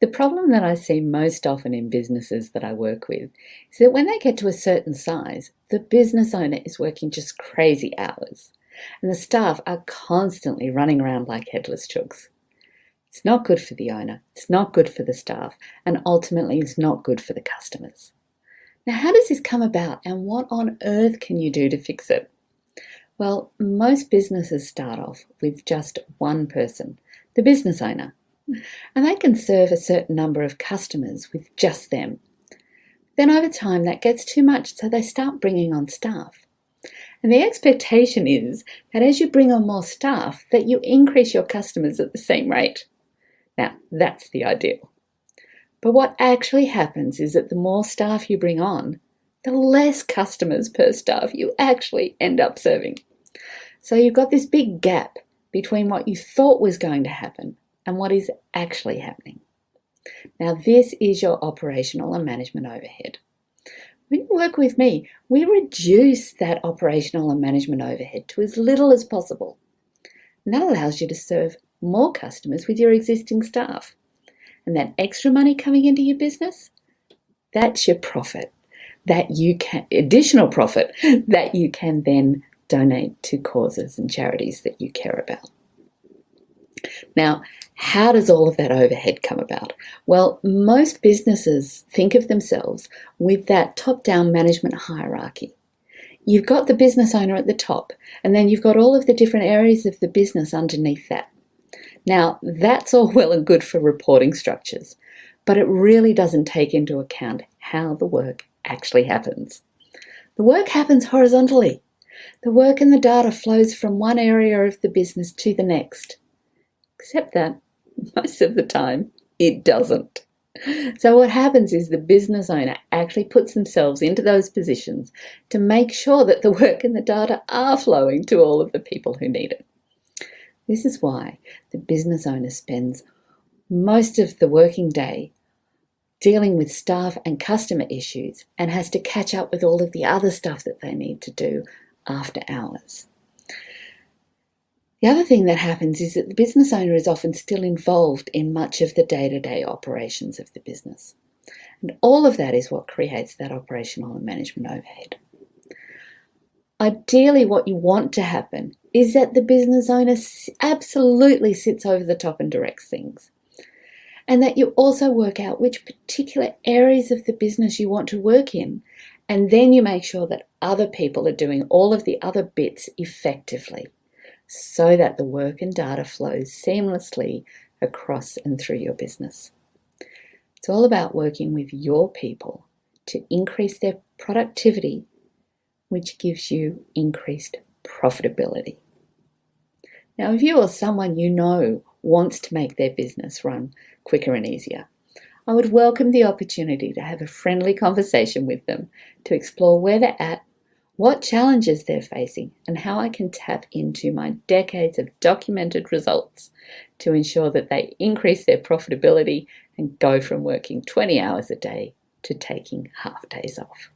The problem that I see most often in businesses that I work with is that when they get to a certain size, the business owner is working just crazy hours, and the staff are constantly running around like headless chooks. It's not good for the owner, it's not good for the staff, and ultimately it's not good for the customers. Now, how does this come about, and what on earth can you do to fix it? Well, most businesses start off with just one person, the business owner, and they can serve a certain number of customers with just them. Then over time that gets too much, so they start bringing on staff. And the expectation is that as you bring on more staff, that you increase your customers at the same rate. Now, that's the ideal. But what actually happens is that the more staff you bring on, the less customers per staff you actually end up serving. So you've got this big gap between what you thought was going to happen and what is actually happening. Now, this is your operational and management overhead. When you work with me, we reduce that operational and management overhead to as little as possible. And that allows you to serve more customers with your existing staff. And that extra money coming into your business, that's your profit, additional profit that you can then donate to causes and charities that you care about. Now, how does all of that overhead come about? Well, most businesses think of themselves with that top-down management hierarchy. You've got the business owner at the top, and then you've got all of the different areas of the business underneath that. Now, that's all well and good for reporting structures, but it really doesn't take into account how the work actually happens. The work happens horizontally. The work and the data flows from one area of the business to the next. Except that most of the time it doesn't. So what happens is the business owner actually puts themselves into those positions to make sure that the work and the data are flowing to all of the people who need it. This is why the business owner spends most of the working day dealing with staff and customer issues and has to catch up with all of the other stuff that they need to do after hours. The other thing that happens is that the business owner is often still involved in much of the day-to-day operations of the business. And all of that is what creates that operational and management overhead. Ideally, what you want to happen is that the business owner absolutely sits over the top and directs things. And that you also work out which particular areas of the business you want to work in. And then you make sure that other people are doing all of the other bits effectively, so that the work and data flows seamlessly across and through your business. It's all about working with your people to increase their productivity, which gives you increased profitability. Now, if you or someone you know wants to make their business run quicker and easier, I would welcome the opportunity to have a friendly conversation with them to explore where they're at, what challenges they're facing, and how I can tap into my decades of documented results to ensure that they increase their profitability and go from working 20 hours a day to taking half days off.